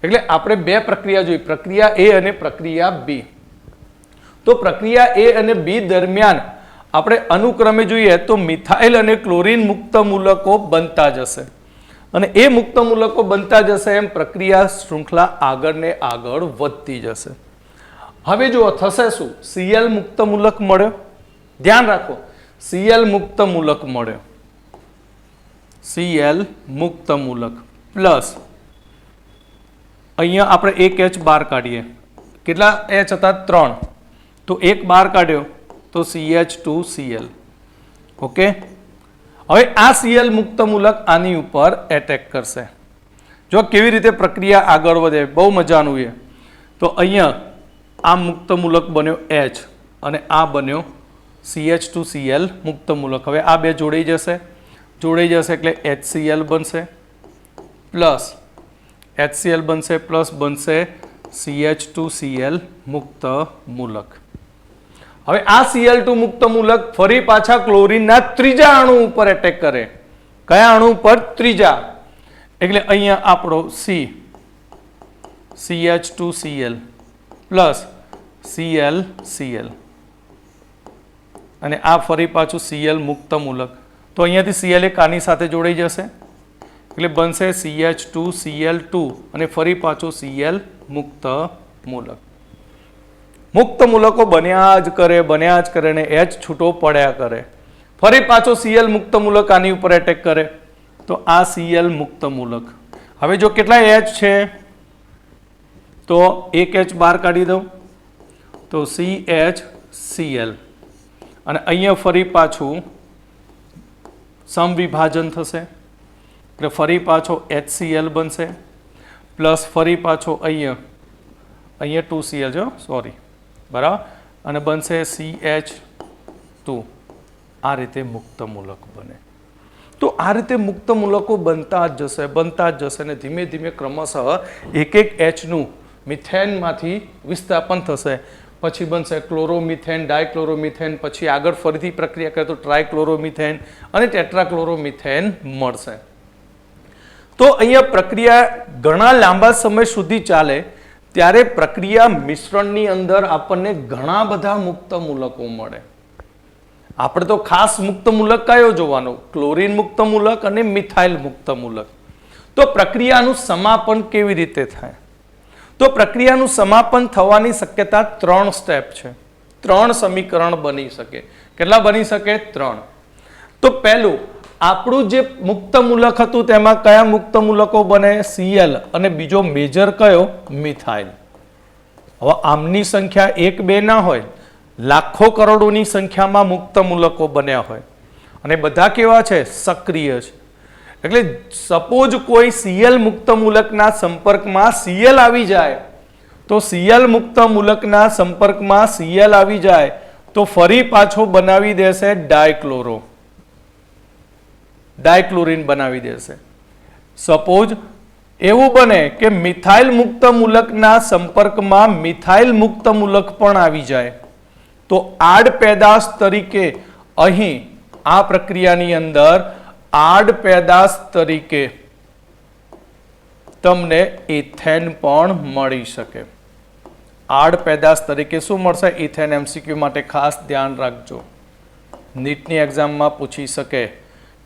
એટલે આપણે બે પ્રક્રિયા જોઈ, પ્રક્રિયા A અને પ્રક્રિયા B. તો પ્રક્રિયા A અને B દરમિયાન આપણે અનુક્રમે જોઈએ તો મિથાઇલ અને ક્લોરીન મુક્ત મૂલકો બનતા જશે અને એ મુક્ત મૂલકો બનતા જશે એમ પ્રક્રિયા શૃંખલા આગળ ને આગળ વધતી જશે. હવે જો થશે શું? Cl મુક્ત મૂલક મળ્યો. ધ્યાન રાખો, Cl મુક્ત મૂલક મળ્યો, Cl મુક્ત મૂલક પ્લસ અહીંયા આપણે એક H બહાર કાઢીએ કેટલા H હતા 3, તો એક બહાર કાઢ્યો તો CH2Cl. ઓકે, હવે આ Cl મુક્ત મૂલક આની ઉપર એટેક કરશે. જો કેવી રીતે પ્રક્રિયા આગળ વધે, બહુ મજાનું છે. તો અહીંયા આ મુક્ત મૂલક બન્યો H અને આ બન્યો CH2Cl મુક્ત મૂલક. હવે આ બે જોડાઈ જશે એટલે HCl બનશે પ્લસ HCl બનશે પ્લસ બનશે CH2Cl મુક્ત મૂલક. હવે આ Cl2 મુક્ત મૂલક ફરી પાછા ક્લોરીનના ત્રીજા અણુ ઉપર એટેક કરે. કયા અણુ ઉપર? ત્રીજા. એટલે અહીંયા આપણો CH2Cl પ્લસ ClCl અને આ ફરી પાછું Cl મુક્ત મૂલક. તો અહીંયાથી Cl એક આની સાથે જોડાઈ જશે એટલે બનશે CH2Cl2 અને ફરી પાછું Cl મુક્ત મૂલક. મુક્ત મૂલકો બન્યા જ કરે અને H છૂટો પડ્યા કરે. ફરી પાછો Cl મુક્ત મૂલક આની ઉપર એટેક કરે તો આ Cl મુક્ત મૂલક. હવે જો કેટલા H છે તો એક H બહાર કાઢી દઉં તો CHCl અને અહીંયા ફરી પાછું સમવિભાજન થશે એટલે ફરી પાછો HCl બનશે પ્લસ ફરી પાછો અહીંયા 2Cl જો સોરી બરાબર અને બનશે CH2. આ રીતે મુક્ત મૂલક બને. તો આ રીતે મુક્ત મૂલકો બનતા જ જશે અને ધીમે ધીમે ક્રમશઃ એક Hનું મિથેનમાંથી વિસ્થાપન થશે. પછી બનશે ક્લોરોમિથેન, ડાયક્લોરોમિથેન, પછી આગળ ફરીથી પ્રક્રિયા કરે તો ટ્રાયક્લોરોમિથેન અને ટેટ્રાક્લોરોમિથેન મળશે. તો અહીંયા પ્રક્રિયા ઘણા લાંબા સમય સુધી ચાલે ત્યારે પ્રક્રિયા મિશ્રણની અંદર આપણને ઘણા બધા મુક્ત મૂલકો મળે. આપણે તો ખાસ મુક્ત મૂલક કયો જોવાનો? ક્લોરીન મુક્ત મૂલક અને મિથાઇલ મુક્ત મૂલક. તો પ્રક્રિયાનું સમાપન કેવી રીતે થાય? તો પ્રક્રિયાનું સમાપન થવાની શક્યતા 3 સ્ટેપ છે. 3 સમીકરણ બની શકે. કેટલા બની શકે? 3. તો પહેલું આપણું જે મુક્ત મૂલક હતું તેમાં કયા મુક્ત મૂલકો બને? Cl અને બીજો મેજર કયો? મિથાઇલ. હવે આમની સંખ્યા 1 2 ના હોય, લાખો કરોડોની સંખ્યામાં મુક્ત મૂલકો બન્યા હોય અને બધા કેવા છે? સક્રિય છે. એટલે સપોઝ કોઈ Cl મુક્ત મૂલકના સંપર્કમાં Cl આવી જાય તો Cl મુક્ત મૂલકના સંપર્કમાં Cl આવી જાય તો ફરી પાછો બનાવી દેશે ડાયક્લોરીન બનાવી દેશે. સપોઝ એવું બને કે મિથાઇલ મુક્ત મૂલકના સંપર્કમાં મિથાઇલ મુક્ત મૂલક પણ આવી જાય તો આડ પેદાશ તરીકે અહીં આ પ્રક્રિયાની અંદર આડ પેદાશ તરીકે તમને ઇથેન પણ મળી શકે. આડ પેદાશ તરીકે શું મળશે? ઇથેન. MCQ માટે ખાસ ધ્યાન રાખજો, નીટની એક્ઝામમાં પૂછી શકે.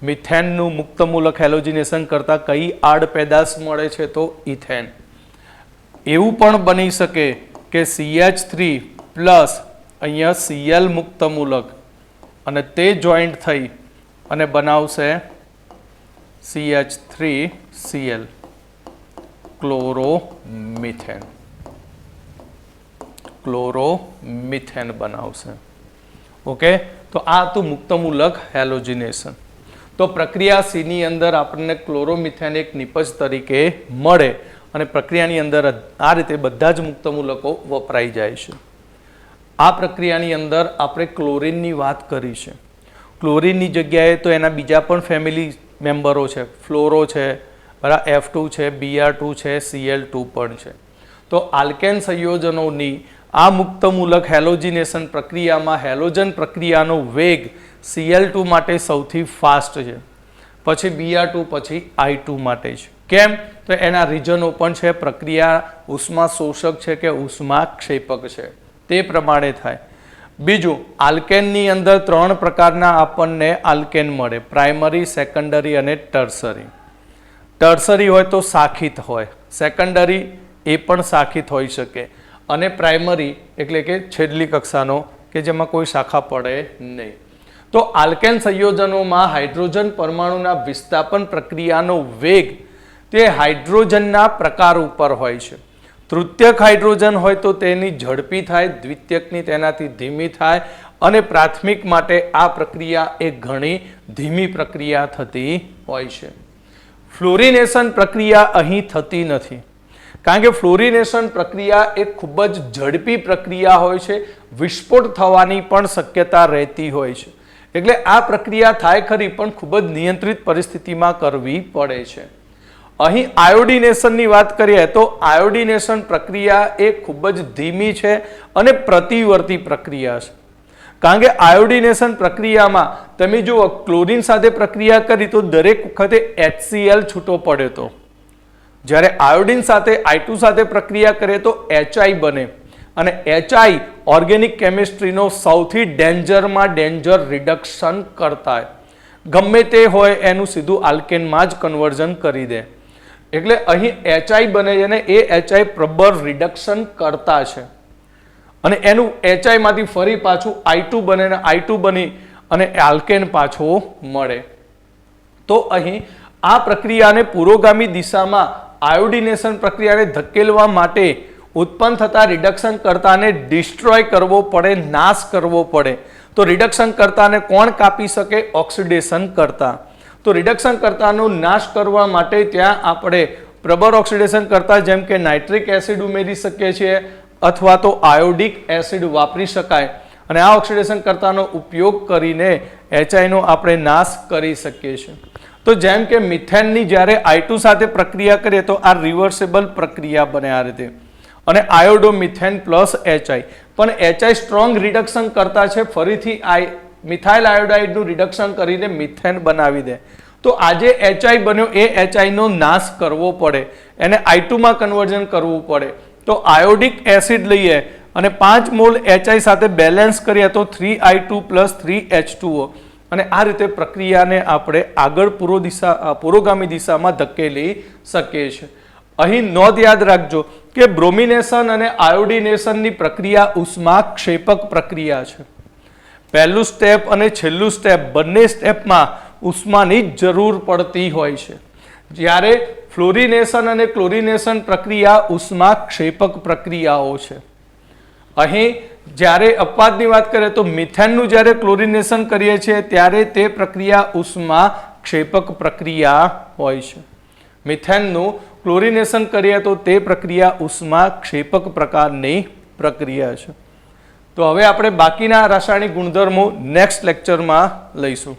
મિથેનનું મુક્ત મૂલક હેલોજિનેશન કરતા કઈ આડ પેદાશ મળે છે? તો ઇથેન. એવું પણ બની શકે કે CH3 પ્લસ અહીંયા Cl મુક્ત મૂલક અને તે જોઈન્ટ થઈ અને બનાવશે CH3Cl ક્લોરોમિથેન બનાવશે. ઓકે, તો આ તો મુક્ત મૂલક હેલોજિનેશન. તો પ્રક્રિયા C ની અંદર આપણને ક્લોરોમિથેન એક નિપજ તરીકે મળે અને પ્રક્રિયાની અંદર આ રીતે બધા જ મુક્ત મૂલકો વપરાઈ જાય છે. આ પ્રક્રિયાની અંદર આપણે ક્લોરીનની વાત કરી છે. ક્લોરીનની જગ્યાએ તો એના બીજા પણ ફેમિલી મેમ્બરો છે. ફ્લોરો છે, બરાબર, F2 છે, Br2 છે, Cl2 પણ છે. તો આલ્કેન સંયોજનોની આ મુક્ત મૂલક હેલોજિનેશન પ્રક્રિયામાં હેલોજન પ્રક્રિયાનો વેગ Cl2 માટે સૌથી ફાસ્ટ છે, પછી Br2, પછી I2 માટે છે. કેમ? તો એના રીજનો પણ છે. પ્રક્રિયા ઉષ્મા શોષક છે કે ઉષ્મા ક્ષેપક છે તે પ્રમાણે થાય. બીજું, આલ્કેનની અંદર 3 પ્રકારના આપણને આલ્કેન મળે: પ્રાઇમરી, સેકન્ડરી અને ટર્સરી. ટર્સરી હોય તો શાખિત હોય, સેકન્ડરી એ પણ શાખિત હોઈ શકે અને પ્રાઇમરી એટલે કે છેલ્લી કક્ષાનો કે જેમાં કોઈ શાખા પડે નહીં. તો આલ્કેન સંયોજનોમાં હાઇડ્રોજન પરમાણુના વિસ્થાપન પ્રક્રિયાનો વેગ તે હાઇડ્રોજનના પ્રકાર ઉપર હોય છે. તૃતીયક હાઇડ્રોજન હોય તો તેની ઝડપી થાય, દ્વિતીયકની તેનાથી ધીમી થાય, અને પ્રાથમિક માટે આ પ્રક્રિયા એ ઘણી ધીમી પ્રક્રિયા થતી હોય છે. ફ્લોરિનેશન પ્રક્રિયા અહીં થતી નથી, કારણ કે ફ્લોરિનેશન પ્રક્રિયા એ ખૂબ જ ઝડપી પ્રક્રિયા હોય છે, વિસ્ફોટ થવાની પણ શક્યતા રહેતી હોય છે. એટલે આ પ્રક્રિયા થાય ખરી, પણ ખૂબ જ નિયંત્રિત પરિસ્થિતિમાં કરવી પડે છે. અહીં આયોડિનેશનની વાત કરીએ તો આયોડિનેશન પ્રક્રિયા એ ખૂબ જ ધીમી છે અને પ્રતિવર્તી પ્રક્રિયા છે. કારણ કે આયોડિનેશન પ્રક્રિયામાં તમે જુઓ, ક્લોરીન સાથે પ્રક્રિયા કરી તો દરેક વખતે HCl છૂટો પડ્યો હતો, જ્યારે આયોડિન સાથે I2 સાથે પ્રક્રિયા કરીએ તો HI બને, અને HI ઓર્ગેનિક કેમિસ્ટ્રીનો સૌથી ડેન્જરમાં ડેન્જર રિડક્શન કરતા, ગમે તે હોય એનું સીધું આલ્કેનમાં જ કન્વર્ઝન કરી દે. એટલે અહીં HI બને છે અને એ HI પ્રબળ રિડક્શન કરતા છે, અને એનું HI માંથી ફરી પાછું I2 બને ને I2 બની અને આલ્કેન પાછો મળે. તો અહીં આ પ્રક્રિયાને પુરોગામી દિશામાં આયોડિનેશન પ્રક્રિયાને ધકેલવા માટે ઉત્પન્ન થતા રિડક્શન કર્તાને ડિસ્ટ્રોય કરવો પડે, નાશ કરવો પડે. તો રિડક્શન કર્તાને કોણ કાપી શકે? ઓક્સિડેશન કર્તા. તો રિડક્શન કર્તાનો નાશ કરવા માટે ત્યાં આપણે પ્રબળ ઓક્સિડેશન કરતા જેમ કે નાઇટ્રિક એસિડ ઉમેરી શકીએ છીએ, અથવા તો આયોડિક એસિડ વાપરી શકાય, અને આ ઓક્સિડેશન કર્તાનો ઉપયોગ કરીને HI નો આપણે નાશ કરી શકીએ છીએ. તો જેમ કે મિથેનની જ્યારે I2 સાથે પ્રક્રિયા કરીએ તો આ રિવર્સેબલ પ્રક્રિયા બને આ રીતે, અને આયોડોમિથેન પ્લસ HI, પણ HI સ્ટ્રોંગ રિડક્શન કરતા છે, ફરીથી મિથાઇલ આયોડાઇડનું રિડક્શન કરીને મિથેન બનાવી દે. તો આજે HI બન્યો એ HI નો નાશ કરવો પડે, એને I2 માં કન્વર્ઝન કરવું પડે. તો આયોડિક એસિડ લઈએ અને 5 મોલ HI સાથે બેલેન્સ કરીએ તો 3I2 પ્લસ 3H2O, અને આ રીતે પ્રક્રિયાને આપણે આગળ પુરોગામી દિશામાં ધકેલી શકીએ છીએ. અહીં નોંધ યાદ રાખજો કે બ્રોમિનેશન અને આયોડિનેશનની પ્રક્રિયા ઉષ્માક્ષેપક પ્રક્રિયા છે. પહેલું સ્ટેપ અને છેલ્લું સ્ટેપ બંને સ્ટેપમાં ઉષ્માની જ જરૂર પડતી હોય છે, જ્યારે ફ્લોરિનેશન અને ક્લોરિનેશન પ્રક્રિયા ઉષ્માક્ષેપક પ્રક્રિયાઓ છે. અહીં જ્યારે અપવાદની વાત કરીએ તો મિથેનનું જ્યારે ક્લોરિનેશન કરીએ છીએ ત્યારે તે પ્રક્રિયા ઉષ્માક્ષેપક પ્રક્રિયા હોય છે. મિથેનનું ક્લોરિનેશન કરીએ તો તે પ્રક્રિયા ઉષ્માક્ષેપક પ્રકારની પ્રક્રિયા છે. તો હવે આપણે બાકીના રાસાયણિક ગુણધર્મો નેક્સ્ટ લેક્ચરમાં લઈશું.